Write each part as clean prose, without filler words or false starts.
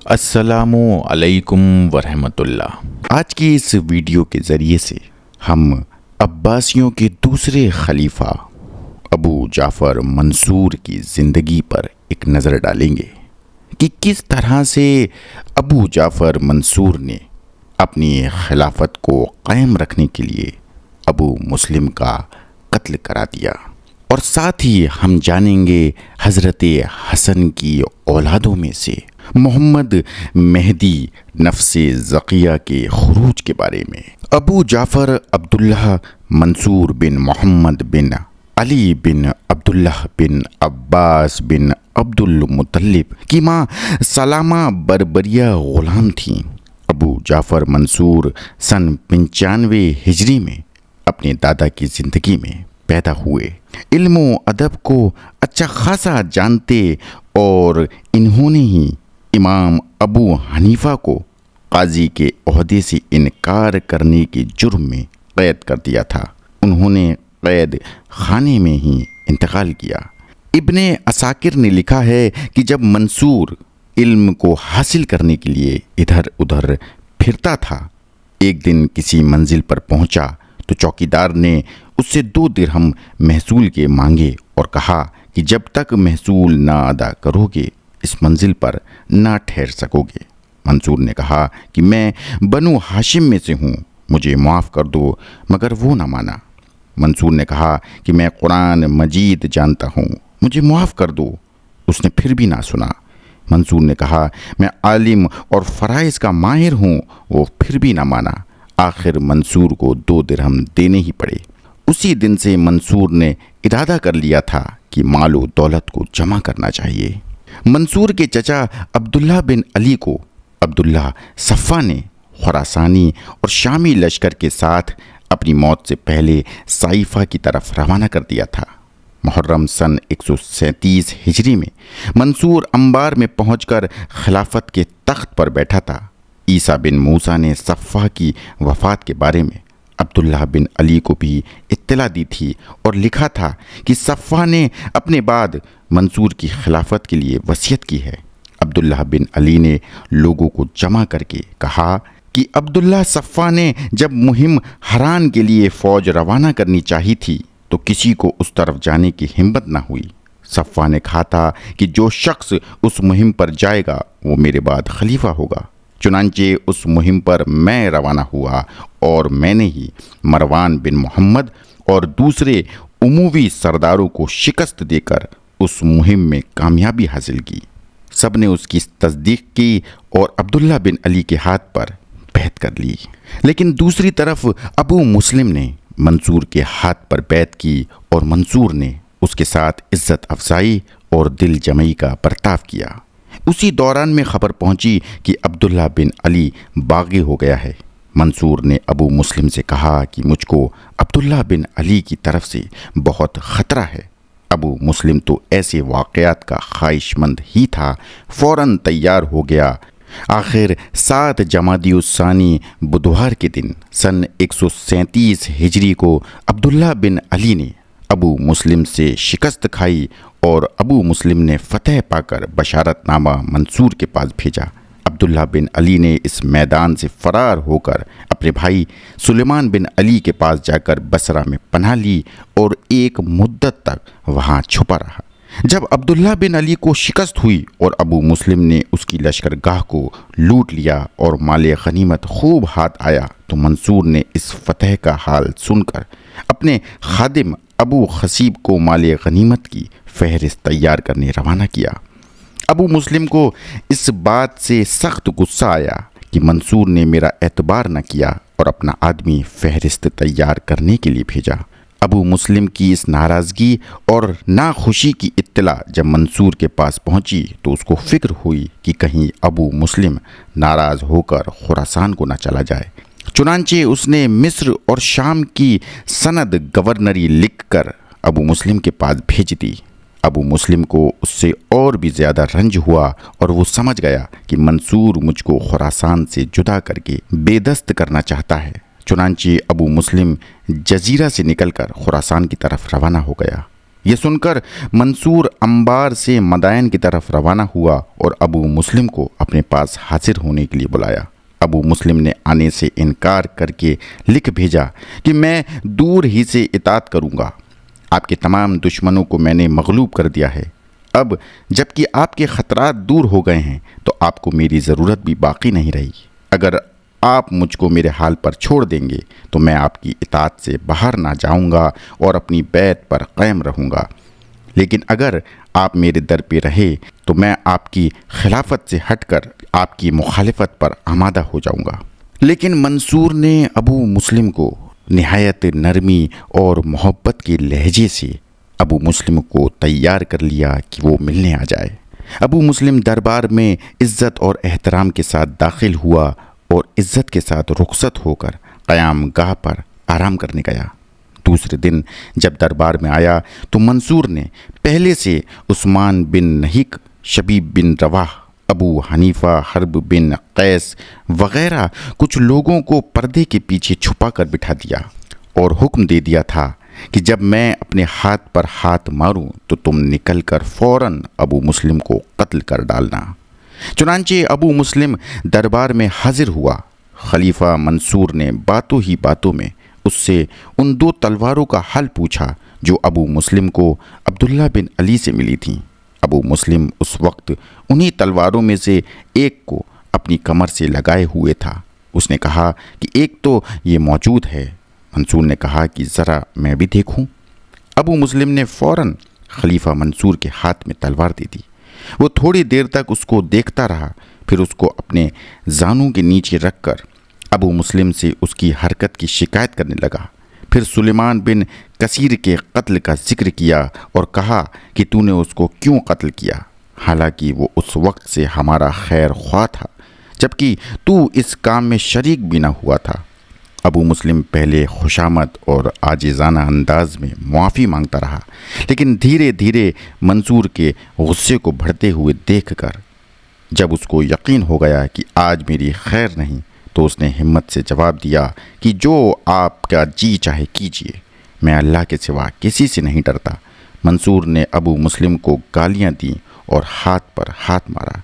السلام علیکم ورحمۃ اللہ۔ آج کی اس ویڈیو کے ذریعے سے ہم عباسیوں کے دوسرے خلیفہ ابو جعفر منصور کی زندگی پر ایک نظر ڈالیں گے کہ کس طرح سے ابو جعفر منصور نے اپنی خلافت کو قائم رکھنے کے لیے ابو مسلم کا قتل کرا دیا، اور ساتھ ہی ہم جانیں گے حضرت حسن کی اولادوں میں سے محمد مہدی نفس زکیہ کے خروج کے بارے میں۔ ابو جعفر عبداللہ منصور بن محمد بن علی بن عبداللہ بن عباس بن عبد المطلب کی ماں سلامہ بربریہ غلام تھیں۔ ابو جعفر منصور سن 95 ہجری میں اپنے دادا کی زندگی میں پیدا ہوئے۔ علم و ادب کو اچھا خاصا جانتے اور انہوں نے ہی امام ابو حنیفہ کو قاضی کے عہدے سے انکار کرنے کے جرم میں قید کر دیا تھا۔ انہوں نے قید خانے میں ہی انتقال کیا۔ ابن عساکر نے لکھا ہے کہ جب منصور علم کو حاصل کرنے کے لیے ادھر ادھر پھرتا تھا، ایک دن کسی منزل پر پہنچا تو چوکیدار نے اس سے 2 درہم محصول کے مانگے اور کہا کہ جب تک محصول نہ ادا کرو گے اس منزل پر نہ ٹھہر سکو گے۔ منصور نے کہا کہ میں بنو ہاشم میں سے ہوں، مجھے معاف کر دو، مگر وہ نہ مانا۔ منصور نے کہا کہ میں قرآن مجید جانتا ہوں، مجھے معاف کر دو، اس نے پھر بھی نہ سنا۔ منصور نے کہا میں عالم اور فرائض کا ماہر ہوں، وہ پھر بھی نہ مانا۔ آخر منصور کو 2 درہم دینے ہی پڑے۔ اسی دن سے منصور نے ارادہ کر لیا تھا کہ مال و دولت کو جمع کرنا چاہیے۔ منصور کے چچا عبداللہ بن علی کو عبداللہ صفہ نے خراسانی اور شامی لشکر کے ساتھ اپنی موت سے پہلے صائفہ کی طرف روانہ کر دیا تھا۔ محرم سن 137 ہجری میں منصور انبار میں پہنچ کر خلافت کے تخت پر بیٹھا تھا۔ عیسیٰ بن موسیٰ نے صفہ کی وفات کے بارے میں عبداللہ بن علی کو بھی اطلاع دی تھی اور لکھا تھا کہ صفہ نے اپنے بعد منصور کی خلافت کے لیے وصیت کی ہے۔ عبداللہ بن علی نے لوگوں کو جمع کر کے کہا کہ عبداللہ صفہ نے جب مہم ہران کے لیے فوج روانہ کرنی چاہی تھی تو کسی کو اس طرف جانے کی ہمت نہ ہوئی۔ صفہ نے کہا تھا کہ جو شخص اس مہم پر جائے گا وہ میرے بعد خلیفہ ہوگا۔ چنانچہ اس مہم پر میں روانہ ہوا اور میں نے ہی مروان بن محمد اور دوسرے اموی سرداروں کو شکست دے کر اس مہم میں کامیابی حاصل کی۔ سب نے اس کی تصدیق کی اور عبداللہ بن علی کے ہاتھ پر بیعت کر لی۔ لیکن دوسری طرف ابو مسلم نے منصور کے ہاتھ پر بیعت کی اور منصور نے اس کے ساتھ عزت افزائی اور دل جمعی کا برتاؤ کیا۔ اسی دوران میں خبر پہنچی کہ عبداللہ بن علی باغی ہو گیا ہے۔ منصور نے ابو مسلم سے کہا کہ مجھ کو عبداللہ بن علی کی طرف سے بہت خطرہ ہے۔ ابو مسلم تو ایسے واقعات کا خواہش مند ہی تھا، فوراً تیار ہو گیا۔ آخر 7 جمادی الثانی بدوار کے دن سن 137 ہجری کو عبداللہ بن علی نے ابو مسلم سے شکست کھائی اور ابو مسلم نے فتح پا کر بشارت نامہ منصور کے پاس بھیجا۔ عبداللہ بن علی نے اس میدان سے فرار ہو کر اپنے بھائی سلیمان بن علی کے پاس جا کر بصرہ میں پناہ لی اور ایک مدت تک وہاں چھپا رہا۔ جب عبداللہ بن علی کو شکست ہوئی اور ابو مسلم نے اس کی لشکر گاہ کو لوٹ لیا اور مال غنیمت خوب ہاتھ آیا تو منصور نے اس فتح کا حال سن کر اپنے خادم ابو خصیب کو مال غنیمت کی فہرست تیار کرنے روانہ کیا۔ ابو مسلم کو اس بات سے سخت غصہ آیا کہ منصور نے میرا اعتبار نہ کیا اور اپنا آدمی فہرست تیار کرنے کے لیے بھیجا۔ ابو مسلم کی اس ناراضگی اور ناخوشی کی اطلاع جب منصور کے پاس پہنچی تو اس کو فکر ہوئی کہ کہیں ابو مسلم ناراض ہو کر خراسان کو نہ چلا جائے۔ چنانچہ اس نے مصر اور شام کی سند گورنری لکھ کر ابو مسلم کے پاس بھیج دی۔ ابو مسلم کو اس سے اور بھی زیادہ رنج ہوا اور وہ سمجھ گیا کہ منصور مجھ کو خراسان سے جدا کر کے بے دست کرنا چاہتا ہے۔ چنانچہ ابو مسلم جزیرہ سے نکل کر خراسان کی طرف روانہ ہو گیا۔ یہ سن کر منصور انبار سے مدائن کی طرف روانہ ہوا اور ابو مسلم کو اپنے پاس حاضر ہونے کے لیے بلایا۔ ابو مسلم نے آنے سے انکار کر کے لکھ بھیجا کہ میں دور ہی سے اطاعت کروں گا۔ آپ کے تمام دشمنوں کو میں نے مغلوب کر دیا ہے۔ اب جب کہ آپ کے خطرات دور ہو گئے ہیں تو آپ کو میری ضرورت بھی باقی نہیں رہی۔ اگر آپ مجھ کو میرے حال پر چھوڑ دیں گے تو میں آپ کی اطاعت سے باہر نہ جاؤں گا اور اپنی بیعت پر قائم رہوں گا، لیکن اگر آپ میرے در پہ رہے تو میں آپ کی خلافت سے ہٹ کر آپ کی مخالفت پر آمادہ ہو جاؤں گا۔ لیکن منصور نے ابو مسلم کو نہایت نرمی اور محبت کے لہجے سے ابو مسلم کو تیار کر لیا کہ وہ ملنے آ جائے۔ ابو مسلم دربار میں عزت اور احترام کے ساتھ داخل ہوا اور عزت کے ساتھ رخصت ہو کر قیام گاہ پر آرام کرنے گیا۔ دوسرے دن جب دربار میں آیا تو منصور نے پہلے سے عثمان بن نہیک، شبیب بن رواح، ابو حنیفہ، حرب بن قیس وغیرہ کچھ لوگوں کو پردے کے پیچھے چھپا کر بٹھا دیا اور حکم دے دیا تھا کہ جب میں اپنے ہاتھ پر ہاتھ ماروں تو تم نکل کر فوراً ابو مسلم کو قتل کر ڈالنا۔ چنانچہ ابو مسلم دربار میں حاضر ہوا۔ خلیفہ منصور نے باتوں ہی باتوں میں اس سے ان 2 تلواروں کا حل پوچھا جو ابو مسلم کو عبداللہ بن علی سے ملی تھیں۔ ابو مسلم اس وقت انہی تلواروں میں سے ایک کو اپنی کمر سے لگائے ہوئے تھا۔ اس نے کہا کہ ایک تو یہ موجود ہے۔ منصور نے کہا کہ ذرا میں بھی دیکھوں۔ ابو مسلم نے فوراً خلیفہ منصور کے ہاتھ میں تلوار دے دی۔ وہ تھوڑی دیر تک اس کو دیکھتا رہا، پھر اس کو اپنے زانوں کے نیچے رکھ کر ابو مسلم سے اس کی حرکت کی شکایت کرنے لگا۔ پھر سلیمان بن کثیر کے قتل کا ذکر کیا اور کہا کہ تو نے اس کو کیوں قتل کیا، حالانکہ وہ اس وقت سے ہمارا خیر خواہ تھا، جبکہ تو اس کام میں شریک بھی نہ ہوا تھا۔ ابو مسلم پہلے خوشامد اور عاجزانہ انداز میں معافی مانگتا رہا، لیکن دھیرے دھیرے منصور کے غصے کو بڑھتے ہوئے دیکھ کر جب اس کو یقین ہو گیا کہ آج میری خیر نہیں تو اس نے ہمت سے جواب دیا کہ جو آپ کا جی چاہے کیجیے، میں اللہ کے سوا کسی سے نہیں ڈرتا۔ منصور نے ابو مسلم کو گالیاں دیں اور ہاتھ پر ہاتھ مارا۔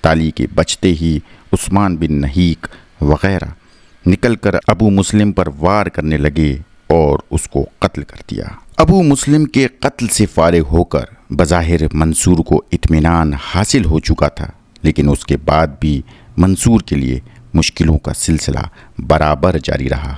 تالی کے بجتے ہی عثمان بن نہیک وغیرہ نکل کر ابو مسلم پر وار کرنے لگے اور اس کو قتل کر دیا۔ ابو مسلم کے قتل سے فارغ ہو کر بظاہر منصور کو اطمینان حاصل ہو چکا تھا، لیکن اس کے بعد بھی منصور کے لیے مشکلوں کا سلسلہ برابر جاری رہا۔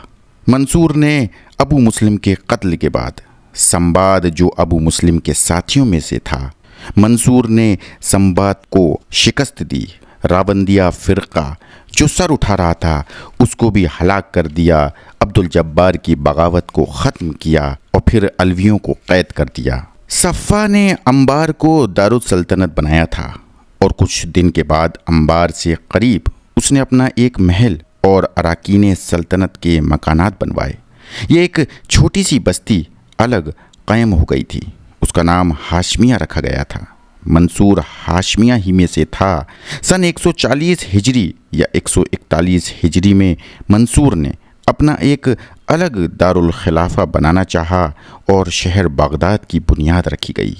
منصور نے ابو مسلم کے قتل کے بعد سنباد جو ابو مسلم کے ساتھیوں میں سے تھا، منصور نے سنباد کو شکست دی۔ راوندیہ فرقہ جو سر اٹھا رہا تھا اس کو بھی ہلاک کر دیا۔ عبد الجبار کی بغاوت کو ختم کیا اور پھر علویوں کو قید کر دیا۔ صفا نے انبار کو دارالسلطنت بنایا تھا اور کچھ دن کے بعد انبار سے قریب اس نے اپنا ایک محل اور اراکین سلطنت کے مکانات بنوائے۔ یہ ایک چھوٹی سی بستی الگ قائم ہو گئی تھی۔ اس کا نام ہاشمیہ رکھا گیا تھا۔ منصور ہاشمیہ ہی میں سے تھا۔ سن 140 ہجری یا 141 ہجری میں منصور نے اپنا ایک الگ دارالخلافہ بنانا چاہا اور شہر بغداد کی بنیاد رکھی گئی۔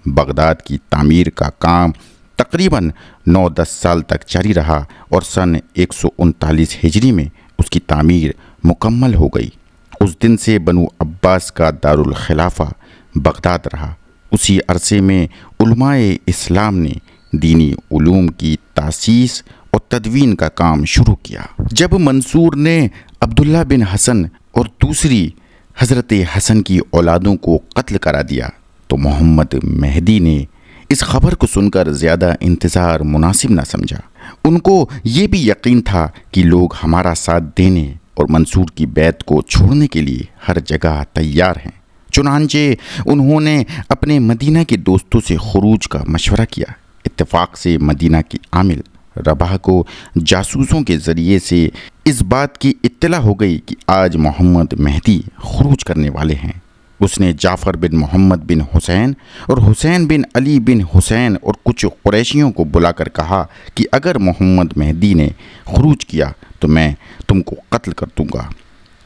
بغداد کی تعمیر کا کام تقریباً 9-10 سال تک جاری رہا اور سن 139 ہجری میں اس کی تعمیر مکمل ہو گئی۔ اس دن سے بنو عباس کا دارالخلافہ بغداد رہا۔ اسی عرصے میں علماء اسلام نے دینی علوم کی تاسیس اور تدوین کا کام شروع کیا۔ جب منصور نے عبداللہ بن حسن اور دوسری حضرت حسن کی اولادوں کو قتل کرا دیا تو محمد مہدی نے اس خبر کو سن کر زیادہ انتظار مناسب نہ سمجھا۔ ان کو یہ بھی یقین تھا کہ لوگ ہمارا ساتھ دینے اور منصور کی بیعت کو چھوڑنے کے لیے ہر جگہ تیار ہیں۔ چنانچہ انہوں نے اپنے مدینہ کے دوستوں سے خروج کا مشورہ کیا۔ اتفاق سے مدینہ کی عامل رباح کو جاسوسوں کے ذریعے سے اس بات کی اطلاع ہو گئی کہ آج محمد مہدی خروج کرنے والے ہیں۔ اس نے جعفر بن محمد بن حسین اور حسین بن علی بن حسین اور کچھ قریشیوں کو بلا کر کہا کہ اگر محمد مہدی نے خروج کیا تو میں تم کو قتل کر دوں گا۔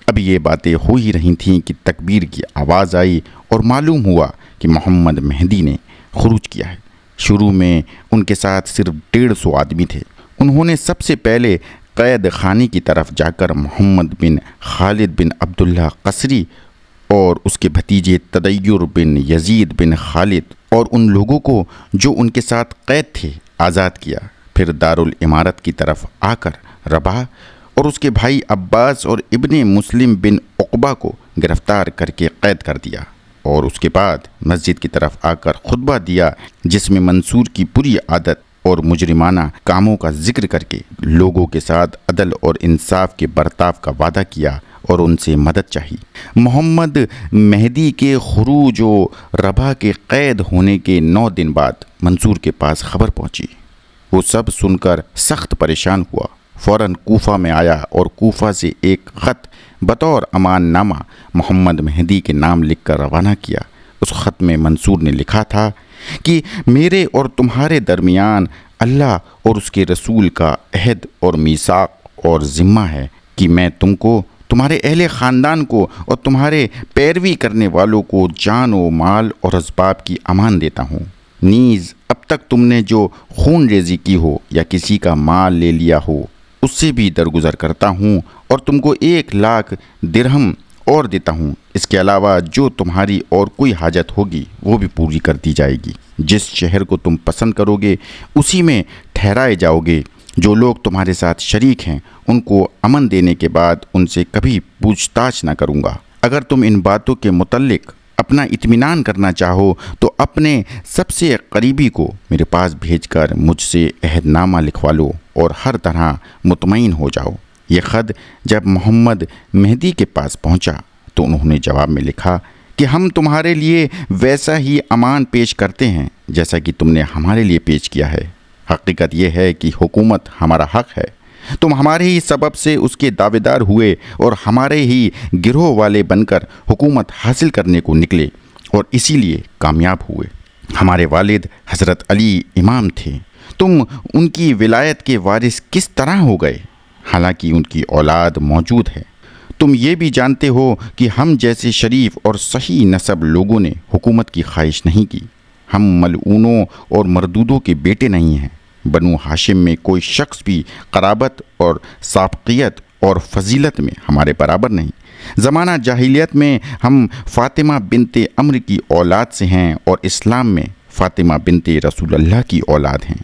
اب یہ باتیں ہو ہی رہی تھیں کہ تکبیر کی آواز آئی اور معلوم ہوا کہ محمد مہدی نے خروج کیا ہے۔ شروع میں ان کے ساتھ صرف 150 آدمی تھے۔ انہوں نے سب سے پہلے قید خانے کی طرف جا کر محمد بن خالد بن عبداللہ قصری اور اس کے بھتیجے تدیر بن یزید بن خالد اور ان لوگوں کو جو ان کے ساتھ قید تھے آزاد کیا۔ پھر دارالامارت کی طرف آ کر رباح اور اس کے بھائی عباس اور ابن مسلم بن عقبہ کو گرفتار کر کے قید کر دیا، اور اس کے بعد مسجد کی طرف آ کر خطبہ دیا، جس میں منصور کی بری عادت اور مجرمانہ کاموں کا ذکر کر کے لوگوں کے ساتھ عدل اور انصاف کے برتاؤ کا وعدہ کیا اور ان سے مدد چاہی۔ محمد مہدی کے خروج و رباح کے قید ہونے کے 9 دن بعد منصور کے پاس خبر پہنچی۔ وہ سب سن کر سخت پریشان ہوا، فوراً کوفہ میں آیا اور کوفہ سے ایک خط بطور امان نامہ محمد مہدی کے نام لکھ کر روانہ کیا۔ اس خط میں منصور نے لکھا تھا کہ میرے اور تمہارے درمیان اللہ اور اس کے رسول کا عہد اور میثاق اور ذمہ ہے کہ میں تم کو، تمہارے اہل خاندان کو اور تمہارے پیروی کرنے والوں کو جان و مال اور اسباب کی امان دیتا ہوں۔ نیز اب تک تم نے جو خون ریزی کی ہو یا کسی کا مال لے لیا ہو اس سے بھی درگزر کرتا ہوں، اور تم کو 1,00,000 درہم اور دیتا ہوں۔ اس کے علاوہ جو تمہاری اور کوئی حاجت ہوگی وہ بھی پوری کر دی جائے گی۔ جس شہر کو تم پسند کرو گے اسی میں ٹھہرائے جاؤ گے۔ جو لوگ تمہارے ساتھ شریک ہیں ان کو امن دینے کے بعد ان سے کبھی پوچھ تاچھ نہ کروں گا۔ اگر تم ان باتوں کے متعلق اپنا اطمینان کرنا چاہو تو اپنے سب سے قریبی کو میرے پاس بھیج کر مجھ سے عہد نامہ لکھوا لو اور ہر طرح مطمئن ہو جاؤ۔ یہ خط جب محمد مہدی کے پاس پہنچا تو انہوں نے جواب میں لکھا کہ ہم تمہارے لیے ویسا ہی امان پیش کرتے ہیں جیسا کہ تم نے ہمارے لیے پیش کیا ہے۔ حقیقت یہ ہے کہ حکومت ہمارا حق ہے۔ تم ہمارے ہی سبب سے اس کے دعوے دار ہوئے اور ہمارے ہی گروہ والے بن کر حکومت حاصل کرنے کو نکلے اور اسی لیے کامیاب ہوئے۔ ہمارے والد حضرت علی امام تھے، تم ان کی ولایت کے وارث کس طرح ہو گئے حالانکہ ان کی اولاد موجود ہے؟ تم یہ بھی جانتے ہو کہ ہم جیسے شریف اور صحیح نسب لوگوں نے حکومت کی خواہش نہیں کی۔ ہم ملعونوں اور مردودوں کے بیٹے نہیں ہیں۔ بنو ہاشم میں کوئی شخص بھی قرابت اور سابقیت اور فضیلت میں ہمارے برابر نہیں۔ زمانہ جاہلیت میں ہم فاطمہ بنت عمرو کی اولاد سے ہیں اور اسلام میں فاطمہ بنت رسول اللہ کی اولاد ہیں۔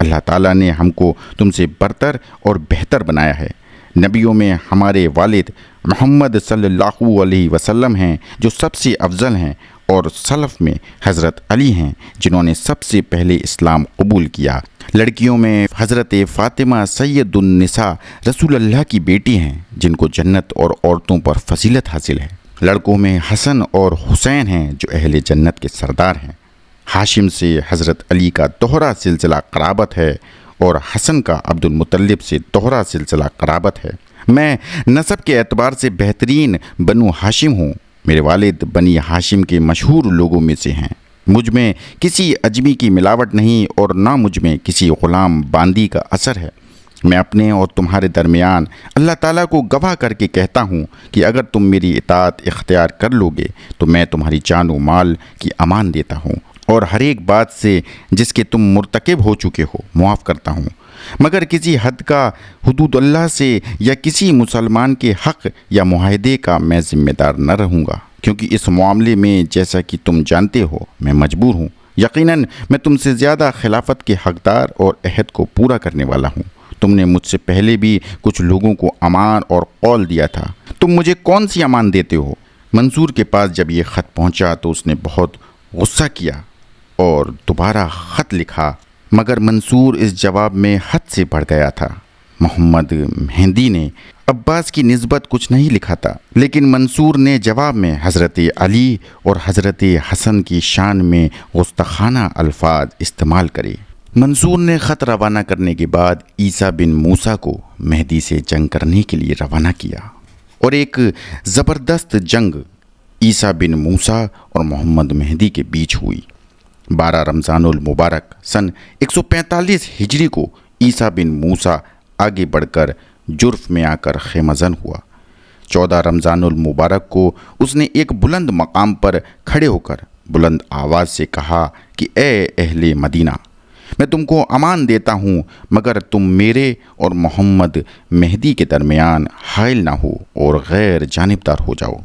اللہ تعالیٰ نے ہم کو تم سے برتر اور بہتر بنایا ہے۔ نبیوں میں ہمارے والد محمد صلی اللہ علیہ وسلم ہیں جو سب سے افضل ہیں، اور سلف میں حضرت علی ہیں جنہوں نے سب سے پہلے اسلام قبول کیا۔ لڑکیوں میں حضرت فاطمہ سید النساء رسول اللہ کی بیٹی ہیں جن کو جنت اور عورتوں پر فضیلت حاصل ہے۔ لڑکوں میں حسن اور حسین ہیں جو اہل جنت کے سردار ہیں۔ ہاشم سے حضرت علی کا دوہرا سلسلہ قرابت ہے اور حسن کا عبد المطلب سے دوہرا سلسلہ قرابت ہے۔ میں نسب کے اعتبار سے بہترین بنو ہاشم ہوں۔ میرے والد بنی ہاشم کے مشہور لوگوں میں سے ہیں۔ مجھ میں کسی اجمی کی ملاوٹ نہیں اور نہ مجھ میں کسی غلام باندی کا اثر ہے۔ میں اپنے اور تمہارے درمیان اللہ تعالیٰ کو گواہ کر کے کہتا ہوں کہ اگر تم میری اطاعت اختیار کر لو گے تو میں تمہاری جان و مال کی امان دیتا ہوں اور ہر ایک بات سے جس کے تم مرتکب ہو چکے ہو معاف کرتا ہوں، مگر کسی حد کا حدود اللہ سے یا کسی مسلمان کے حق یا معاہدے کا میں ذمہ دار نہ رہوں گا، کیونکہ اس معاملے میں جیسا کہ تم جانتے ہو میں مجبور ہوں۔ یقیناً میں تم سے زیادہ خلافت کے حقدار اور عہد کو پورا کرنے والا ہوں۔ تم نے مجھ سے پہلے بھی کچھ لوگوں کو امان اور قول دیا تھا، تم مجھے کون سی امان دیتے ہو؟ منصور کے پاس جب یہ خط پہنچا تو اس نے بہت غصہ کیا اور دوبارہ خط لکھا، مگر منصور اس جواب میں حد سے بڑھ گیا تھا۔ محمد مہدی نے عباس کی نسبت کچھ نہیں لکھا تھا، لیکن منصور نے جواب میں حضرت علی اور حضرت حسن کی شان میں گستاخانہ الفاظ استعمال کرے۔ منصور نے خط روانہ کرنے کے بعد عیسیٰ بن موسیٰ کو مہدی سے جنگ کرنے کے لیے روانہ کیا، اور ایک زبردست جنگ عیسیٰ بن موسیٰ اور محمد مہدی کے بیچ ہوئی۔ 12 رمضان المبارک سن 145 ہجری کو عیسیٰ بن موسیٰ آگے بڑھ کر جرف میں آ کر خیمہ زن ہوا۔ 14 رمضان المبارک کو اس نے ایک بلند مقام پر کھڑے ہو کر بلند آواز سے کہا کہ اے اہل مدینہ، میں تم کو امان دیتا ہوں مگر تم میرے اور محمد مہدی کے درمیان حائل نہ ہو اور غیر جانبدار ہو جاؤ۔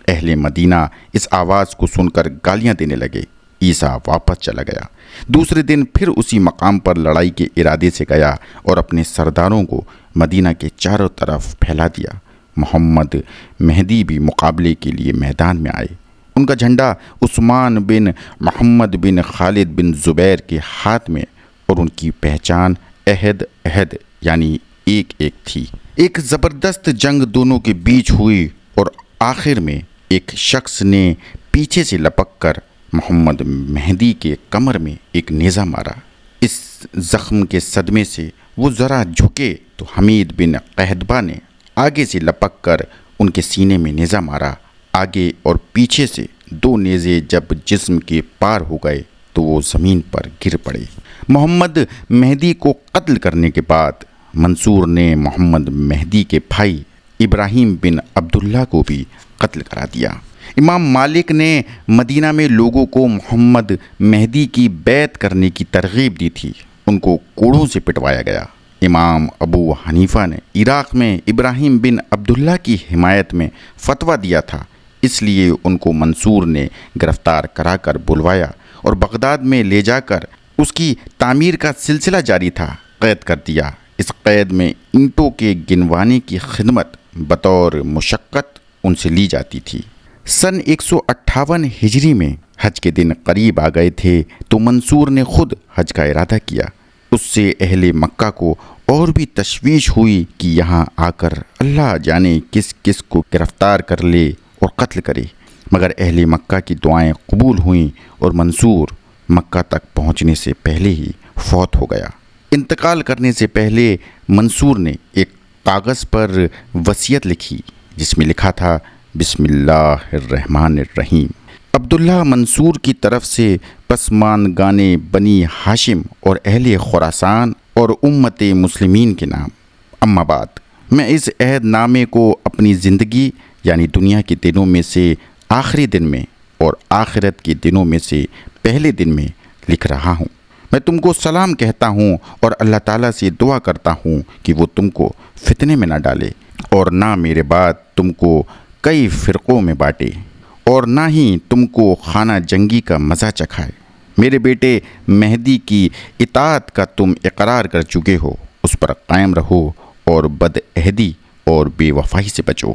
اہل مدینہ اس آواز کو سن کر گالیاں دینے لگے۔ عیسیٰ واپس چلا گیا۔ دوسرے دن پھر اسی مقام پر لڑائی کے ارادے سے گیا اور اپنے سرداروں کو مدینہ کے چاروں طرف پھیلا دیا۔ محمد مہدی بھی مقابلے کے لیے میدان میں آئے۔ ان کا جھنڈا عثمان بن محمد بن خالد بن زبیر کے ہاتھ میں اور ان کی پہچان عہد عہد یعنی ایک ایک تھی۔ ایک زبردست جنگ دونوں کے بیچ ہوئی اور آخر میں ایک شخص نے پیچھے سے لپک کر محمد مہدی کے کمر میں ایک نیزہ مارا۔ اس زخم کے صدمے سے وہ ذرا جھکے تو حمید بن قہدبہ نے آگے سے لپک کر ان کے سینے میں نیزہ مارا۔ آگے اور پیچھے سے 2 نیزے جب جسم کے پار ہو گئے تو وہ زمین پر گر پڑے۔ محمد مہدی کو قتل کرنے کے بعد منصور نے محمد مہدی کے بھائی ابراہیم بن عبداللہ کو بھی قتل کرا دیا۔ امام مالک نے مدینہ میں لوگوں کو محمد مہدی کی بیعت کرنے کی ترغیب دی تھی۔ ان کو کوڑوں سے پٹوایا گیا۔ امام ابو حنیفہ نے عراق میں ابراہیم بن عبداللہ کی حمایت میں فتویٰ دیا تھا، اس لیے ان کو منصور نے گرفتار کرا کر بلوایا اور بغداد میں لے جا کر اس کی تعمیر کا سلسلہ جاری تھا قید کر دیا۔ اس قید میں اینٹوں کے گنوانے کی خدمت بطور مشقت ان سے لی جاتی تھی۔ سن 158 ہجری میں حج کے دن قریب آ گئے تھے تو منصور نے خود حج کا ارادہ کیا۔ اس سے اہل مکہ کو اور بھی تشویش ہوئی کہ یہاں آ کر اللہ جانے کس کس کو گرفتار کر لے اور قتل کرے، مگر اہل مکہ کی دعائیں قبول ہوئیں اور منصور مکہ تک پہنچنے سے پہلے ہی فوت ہو گیا۔ انتقال کرنے سے پہلے منصور نے ایک کاغذ پر وصیت لکھی جس میں لکھا تھا بسم اللہ الرحمن الرحیم۔ عبداللہ منصور کی طرف سے پسماندگان بنی ہاشم اور اہل خراسان اور امت مسلمین کے نام، اما بعد، میں اس عہد نامے کو اپنی زندگی یعنی دنیا کے دنوں میں سے آخری دن میں اور آخرت کے دنوں میں سے پہلے دن میں لکھ رہا ہوں۔ میں تم کو سلام کہتا ہوں اور اللہ تعالیٰ سے دعا کرتا ہوں کہ وہ تم کو فتنے میں نہ ڈالے اور نہ میرے بعد تم کو کئی فرقوں میں بانٹے اور نہ ہی تم کو خانہ جنگی کا مزہ چکھائے۔ میرے بیٹے مہدی کی اطاعت کا تم اقرار کر چکے ہو، اس پر قائم رہو اور بد عہدی اور بے وفائی سے بچو۔